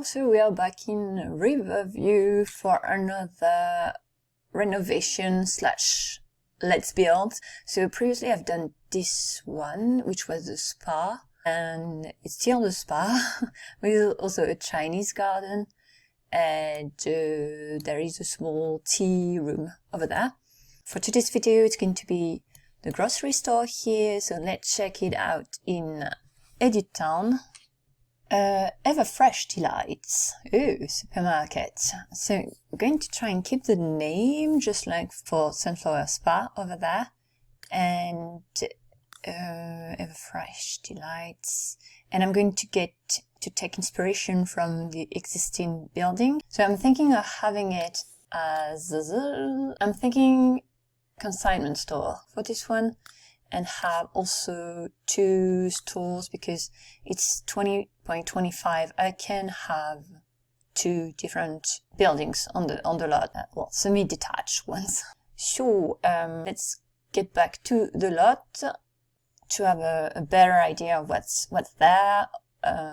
Hello, so we are back in Riverview for another renovation slash let's build. So previously I've done this one, which was the spa, and it's still the spa with also a Chinese garden, and there is a small tea room over there. For today's video it's going to be the grocery store here, so let's check it out in Edit Town. Ever Fresh Delights. Ooh, supermarket. So I'm going to try and keep the name just like for Sunflower Spa over there. And Ever Fresh Delights. And I'm going to take inspiration from the existing building. So I'm thinking of having it as, I'm thinking consignment store for this one. And have also 2 stores because it's 20.25. I can have 2 different buildings on the lot, well, semi-detached ones. So let's get back to the lot to have a better idea of what's there.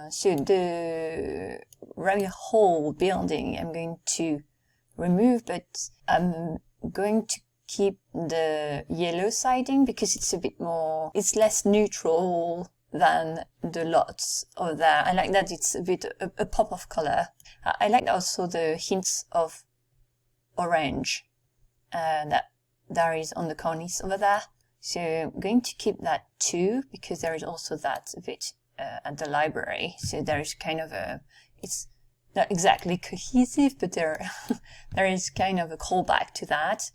So the rabbit hole building I'm going to remove, but I'm going to keep the yellow siding because it's a bit more, it's less neutral than the lots over there. I like that it's a bit a pop of color. I like also the hints of orange that there is on the cornice over there. So I'm going to keep that too because there is also that a bit at the library. So there is kind of it's not exactly cohesive, but there is kind of a callback to that.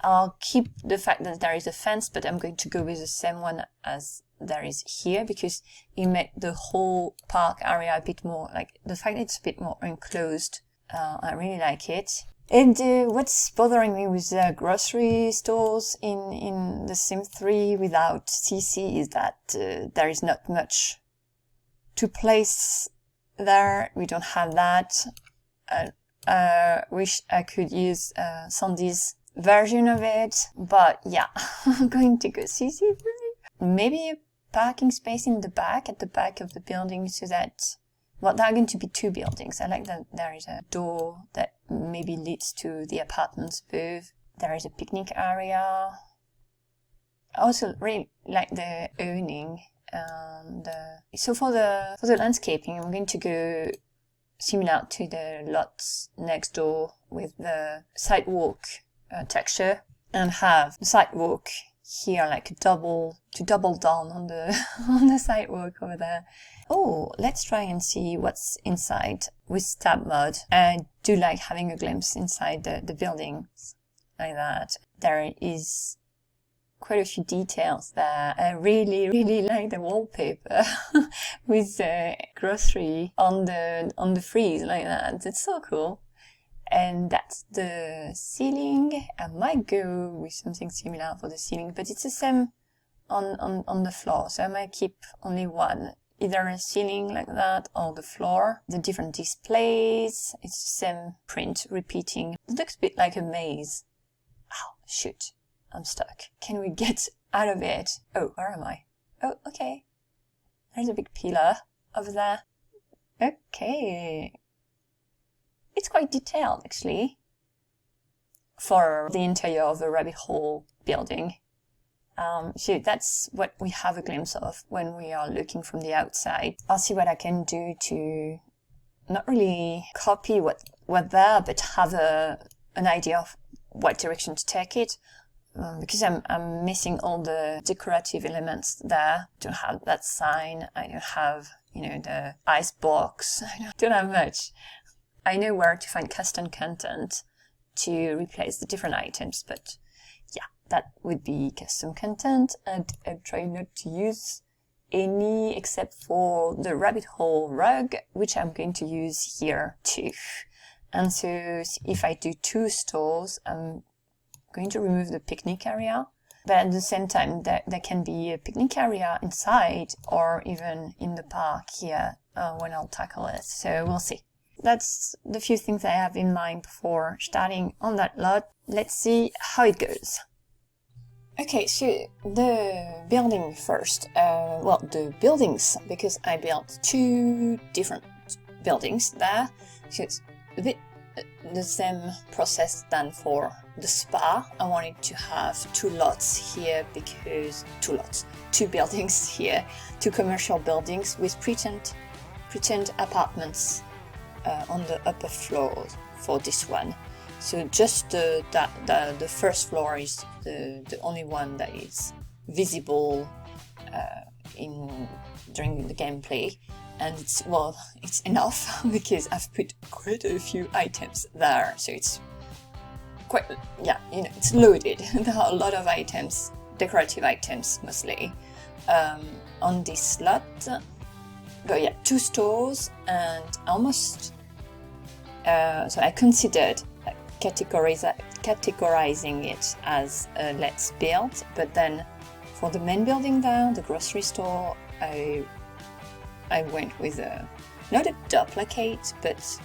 I'll keep the fact that there is a fence, but I'm going to go with the same one as there is here because it made the whole park area a bit more, like the fact that it's a bit more enclosed. I really like it. And what's bothering me with grocery stores in the SIMS 3 without CC is that there is not much to place there. We don't have that. I wish I could use Sandy's version of it, but yeah, I'm going to go CC3. Maybe a parking space in the back, at the back of the building, so that, well, there are going to be 2 buildings. I like that there is a door that maybe leads to the apartments above. There is a picnic area. I also really like the awning. And so for the landscaping, I'm going to go similar to the lots next door with the sidewalk texture, and have the sidewalk here like to double down on the on the sidewalk over there. Oh, let's try and see what's inside with tab mode. I do like having a glimpse inside the buildings like that. There is quite a few details there. I really like the wallpaper with the grocery on the frieze like that. It's so cool. And that's the ceiling. I might go with something similar for the ceiling, but it's the same on the floor. So I might keep only one, either a ceiling like that or the floor. The different displays, it's the same print repeating. It looks a bit like a maze. Oh, shoot. I'm stuck. Can we get out of it? Oh, where am I? Oh, okay. There's a big pillar over there. Okay. It's quite detailed, actually, for the interior of a rabbit hole building. So that's what we have a glimpse of when we are looking from the outside. I'll see what I can do to not really copy what there, but have an idea of what direction to take it. Because I'm missing all the decorative elements there. I don't have that sign. I don't have, the ice box. I don't have much. I know where to find custom content to replace the different items, but yeah, that would be custom content, and I'm trying not to use any except for the rabbit hole rug, which I'm going to use here too. And so if I do 2 stores, I'm going to remove the picnic area, but at the same time there can be a picnic area inside or even in the park here when I'll tackle it, so we'll see. That's the few things I have in mind before starting on that lot. Let's see how it goes. Okay, so the building first. Well, the buildings, because I built 2 different buildings there. So it's a bit the same process than for the spa. I wanted to have 2 lots here because 2 buildings here, 2 commercial buildings with pretend apartments on the upper floors for this one. So just the first floor is the only one that is visible during the gameplay, and it's enough because I've put quite a few items there, so it's quite, it's loaded. There are a lot of items, decorative items mostly, on this lot. But yeah, 2 stores, and almost so I considered categorizing it as a let's build, but then for the main building there, the grocery store, I went with not a duplicate, but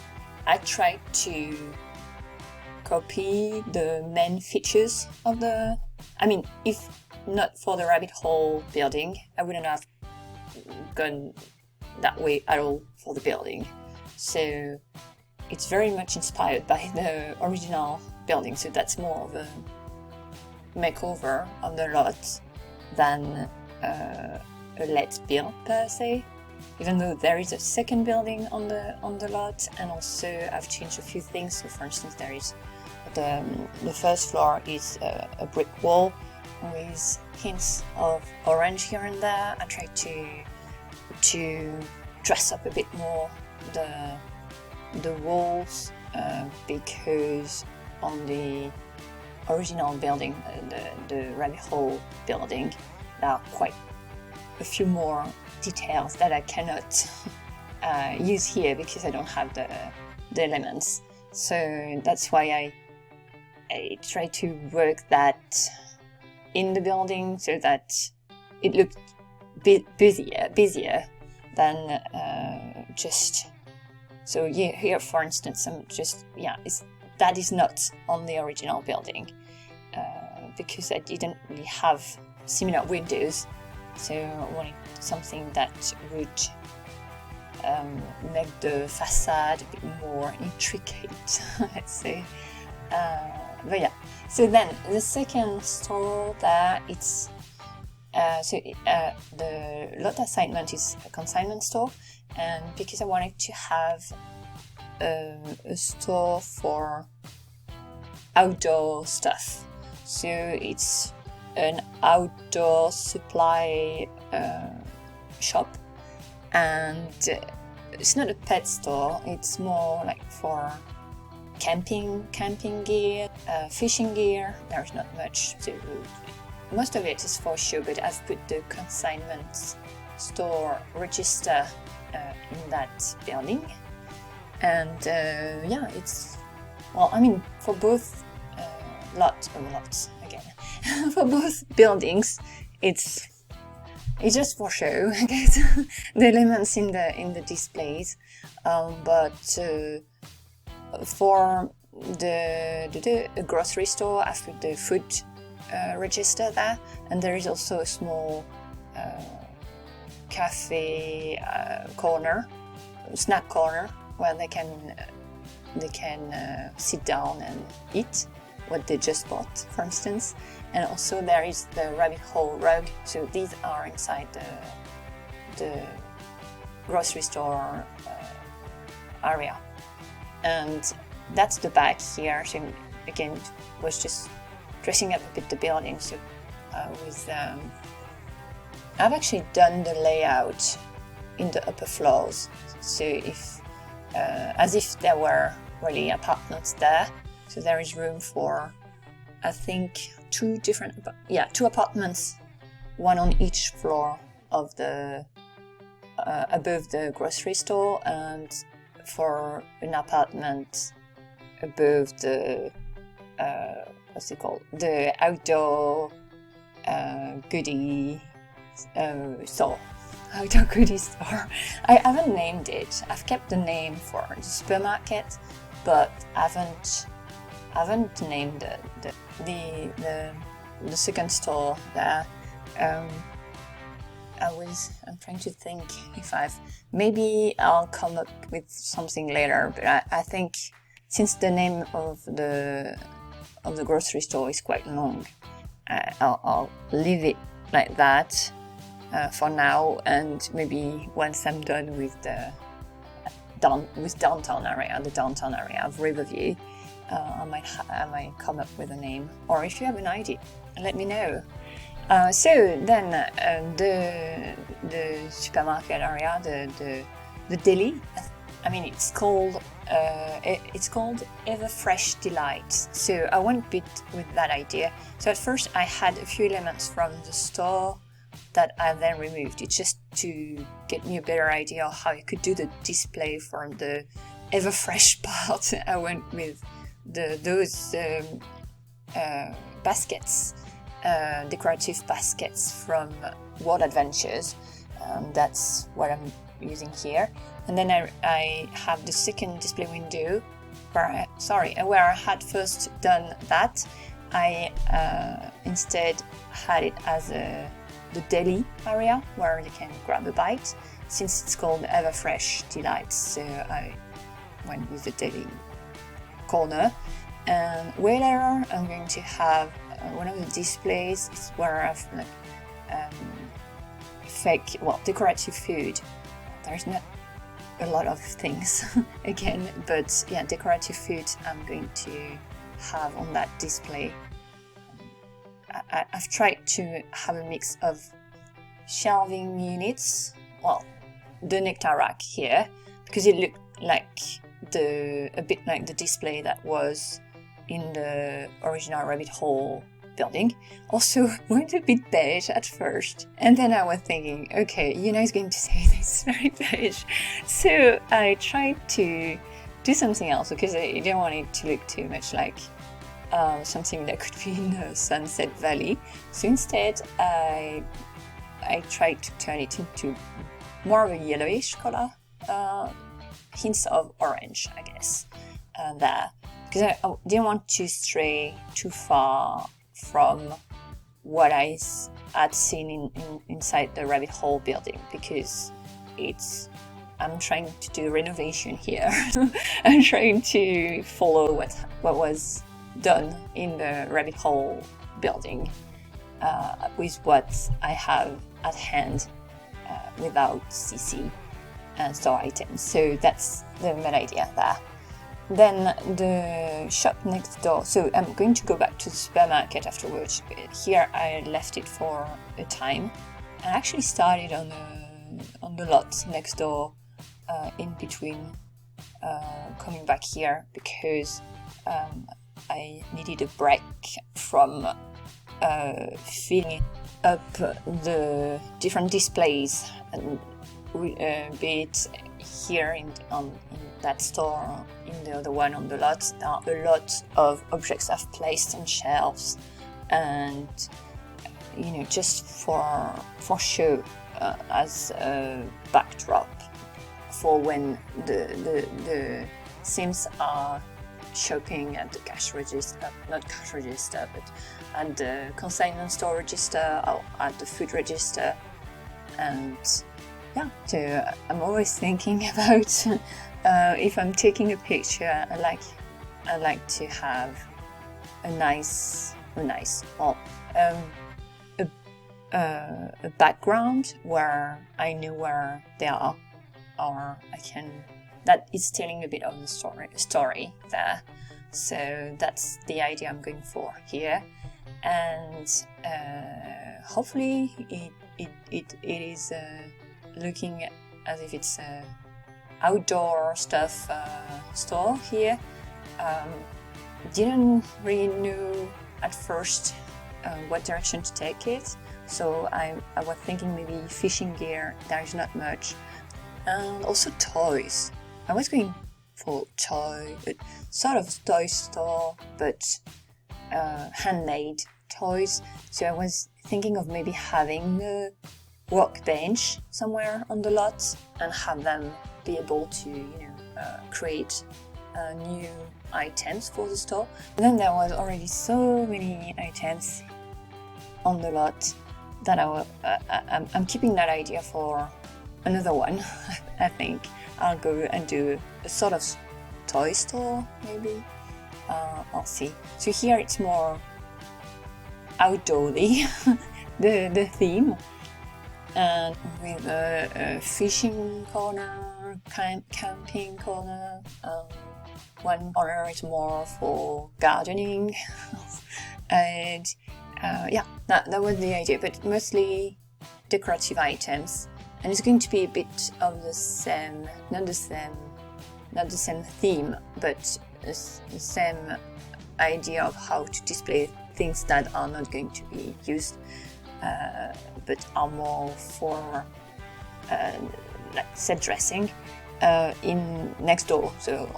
I tried to copy the main features of the, if not for the rabbit hole building, I wouldn't have gone that way at all for the building. So it's very much inspired by the original building, so that's more of a makeover of the lot than a let's build per se, even though there is a second building on the lot, and also I've changed a few things. So for instance, there is the first floor is a brick wall with hints of orange here and there. I tried to dress up a bit more the walls because on the original building, the rabbit hole building, there are quite a few more details that I cannot use here because I don't have the elements. So that's why I try to work that in the building so that it looked busier than just. So here, for instance, I'm just that is not on the original building because I didn't really have similar windows. So I wanted something that would make the facade a bit more intricate, let's say. But yeah, so then the second store there, it's the lot assignment is a consignment store, and because I wanted to have a store for outdoor stuff, so it's an outdoor supply shop, and it's not a pet store, it's more like for camping gear, fishing gear. There's not much, so most of it is for show, but I've put the consignment store register in that building, and it's for both lots again for both buildings, it's just for show, I guess. The elements in the displays, but for the grocery store, I've put the food register there, and there is also a small cafe snack corner where they can sit down and eat what they just bought, for instance. And also there is the rabbit hole rug, so these are inside the grocery store area, and that's the back here. So again, it was just dressing up a bit the building. So I've actually done the layout in the upper floors, so as if there were really apartments there. So there is room for, I think, 2 apartments, one on each floor of the above the grocery store, and for an apartment above the the outdoor goodie store. Outdoor goodie store. I haven't named it. I've kept the name for the supermarket, but I haven't named the second store there. I'm trying to think if maybe I'll come up with something later, but I think since the name of the grocery store is quite long, I'll leave it like that for now, and maybe once I'm done with the downtown area of Riverview, I might come up with a name, or if you have an idea, let me know. So then the supermarket area, the deli, I mean it's called Ever Fresh Delight. So I went a bit with that idea. So at first I had a few elements from the store that I then removed. It's just to get me a better idea of how I could do the display for the Ever Fresh part. I went with those baskets, decorative baskets from World Adventures. That's what I'm using here. And then I have the second display window where I had first done that. I instead had it as the deli area where you can grab a bite, since it's called Ever Fresh Delights. So I went with the deli corner. And way later, I'm going to have one of the displays is where I have decorative food. There's not a lot of things again, but yeah, decorative food I'm going to have on that display. I've tried to have a mix of shelving units, the nectar rack here, because it looked like a bit like the display that was in the original rabbit hole building. Also went a bit beige at first, and then I was thinking, okay, is going to say this very beige, so I tried to do something else because I didn't want it to look too much like something that could be in the Sunset Valley. So instead I tried to turn it into more of a yellowish color, hints of orange, I guess, there, because I didn't want to stray too far from what I had seen inside the rabbit hole building, because I'm trying to do renovation here. I'm trying to follow what was done in the rabbit hole building with what I have at hand without CC and store items. So that's the main idea there. Then the shop next door. So I'm going to go back to the supermarket afterwards. Here I left it for a time. I actually started on the lot next door, in between coming back here, because I needed a break from filling up the different displays, and be it here in that store, in the other one on the lot. There are a lot of objects I've placed on shelves, and just for show, as a backdrop for when the SIMS are shopping at the not cash register, but at the consignment store register or at the food register. And yeah, so I'm always thinking about if I'm taking a picture, I like to have a background where I know where they are, or that is telling a bit of the story there. So that's the idea I'm going for here, and hopefully it is looking as if it's a outdoor stuff store here. Didn't really know at first what direction to take it, so I was thinking maybe fishing gear. There is not much, and also toys. I was going for sort of toy store, but handmade toys. So I was thinking of maybe having a workbench somewhere on the lot and have them be able to create new items for the store. And then there was already so many items on the lot that I'm keeping that idea for another one. I think I'll go and do a sort of toy store, maybe. I'll see. So here it's more outdoorsy, the theme, and with a fishing corner, camping corner. One corner is more for gardening, and yeah, that was the idea. But mostly decorative items, and it's going to be a bit of the same, not the same theme, but the same idea of how to display things that are not going to be used, but are more for like set dressing in next door, so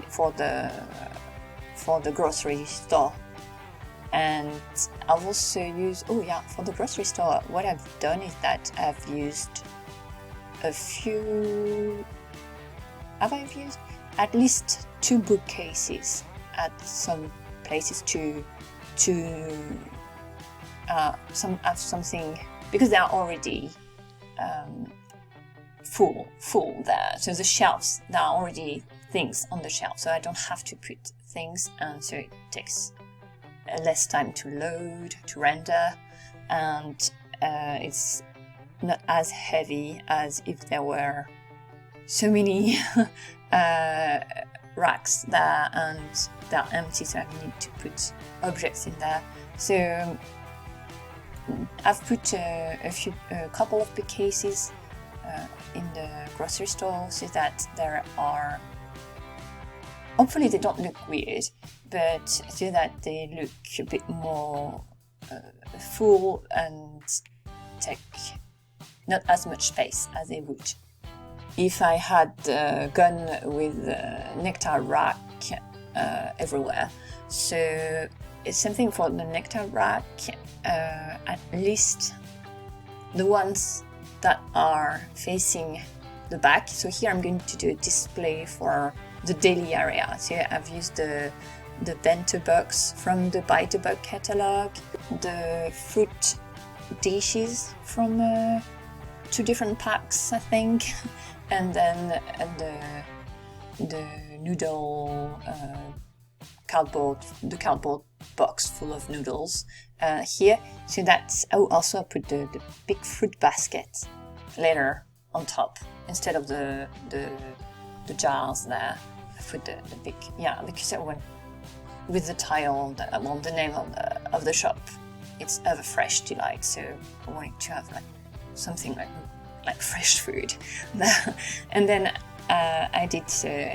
for the grocery store. And I've also used, for the grocery store, what I've done is that I've used at least 2 bookcases at some places to have something, because they are already full there. So the shelves, there are already things on the shelf, so I don't have to put things, and so it takes less time to load, to render, and it's not as heavy as if there were so many racks there and they're empty, so I need to put objects in there. So I've put a couple of bookcases in the grocery store, so that there are, hopefully they don't look weird, but so that they look a bit more full and take not as much space as they would if I had gone with nectar rack everywhere. So it's something for the nectar rack, at least the ones that are facing the back. So here I'm going to do a display for the daily area. So I've used the bento box from the Buy the Bug catalog, the fruit dishes from 2 different packs, I think, and then the noodle cardboard box full of noodles here. So that's, also I put the big fruit basket later on top instead of the jars there. I put the big, because I went with the title, the name of the shop. It's Ever Fresh Delight, so I wanted to have like something like fresh food there. And then I did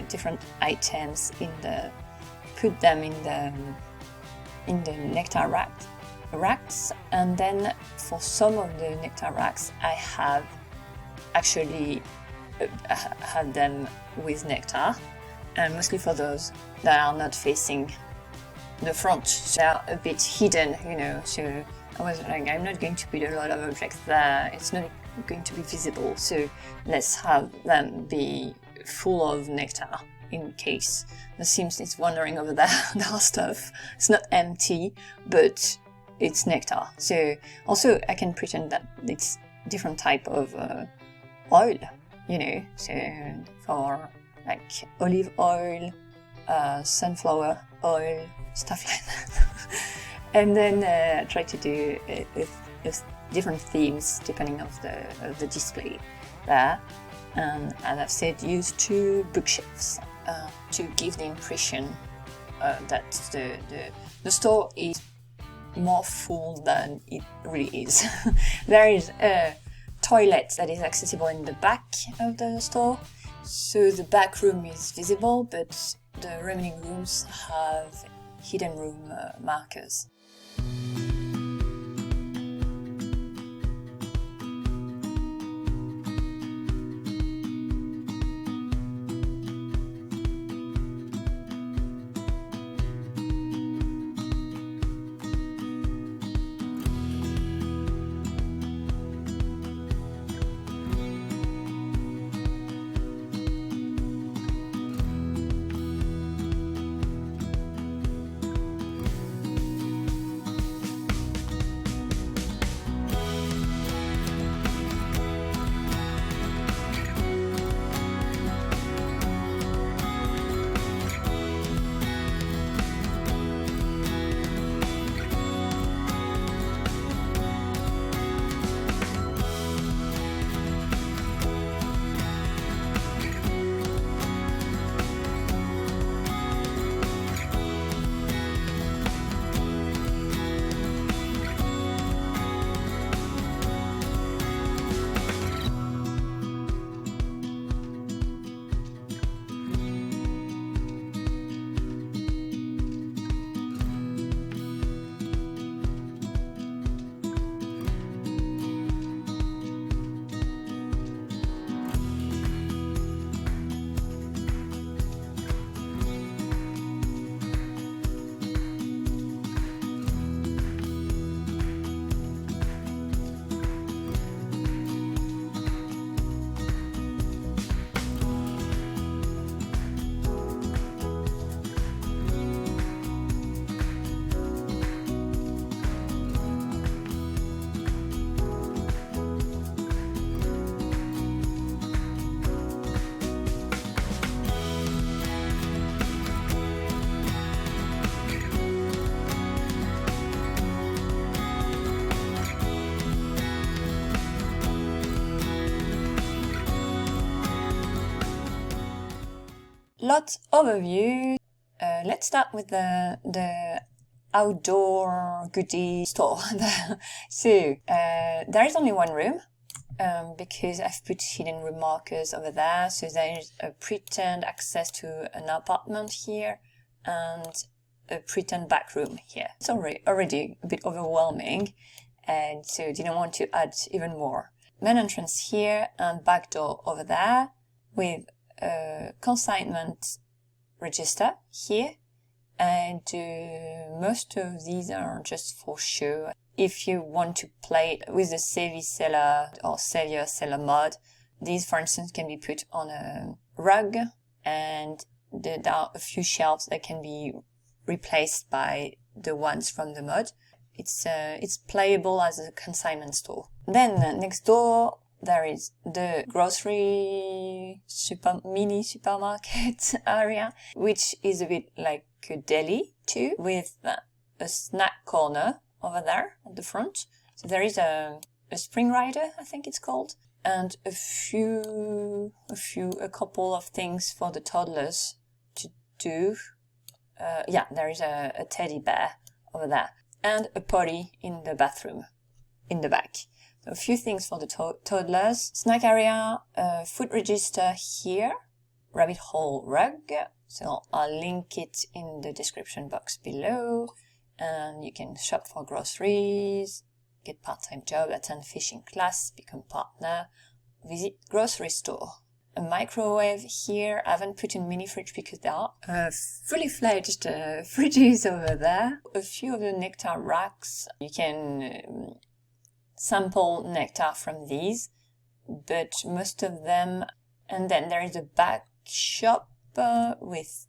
different items put them in the nectar racks, and then for some of the nectar racks I have actually had them with nectar, and mostly for those that are not facing the front, so they're a bit hidden, so I was like, I'm not going to put a lot of objects there, it's not going to be visible, so let's have them be full of nectar in case the SIMS is wandering over there. There are stuff, it's not empty, but it's nectar. So also I can pretend that it's different type of oil, so for like olive oil, sunflower oil, stuff like that. And then try to do different themes depending of the display there. And as I've said, use 2 bookshelves to give the impression that the store is more full than it really is. There is a toilet that is accessible in the back of the store, so the back room is visible, but the remaining rooms have hidden room markers. Lot overview. Let's start with the outdoor goodie store. So there is only one room because I've put hidden room markers over there. So there is a pretend access to an apartment here and a pretend back room here. It's already a bit overwhelming, and so didn't want to add even more. Main entrance here and back door over there with a consignment register here, and most of these are just for show. If you want to play with the Savvy Seller or Savior Seller mod, these for instance can be put on a rug, and there are a few shelves that can be replaced by the ones from the mod. It's playable as a consignment store. Then next door there is the grocery mini supermarket area, which is a bit like a deli too, with a snack corner over there at the front. So there is a spring rider, I think it's called, and a couple of things for the toddlers to do. Yeah, there is a teddy bear over there and a potty in the bathroom in the back. So a few things for the toddlers. Snack area, food register here, rabbit hole rug. So I'll link it in the description box below, and you can shop for groceries, get part-time job, attend fishing class, become partner, visit grocery store. A microwave here. I haven't put in mini fridge because there are fully fledged fridges over there. A few of the nectar racks. You can sample nectar from these, but most of them. And then there is a back shop with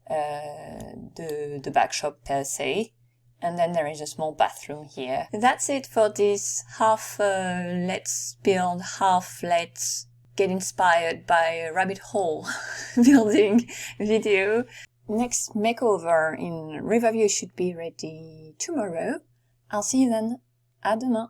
the back shop per se. And then there is a small bathroom here. That's it for this half let's build, half let's get inspired by a rabbit hole building video. Next makeover in Riverview should be ready tomorrow. I'll see you then. À demain.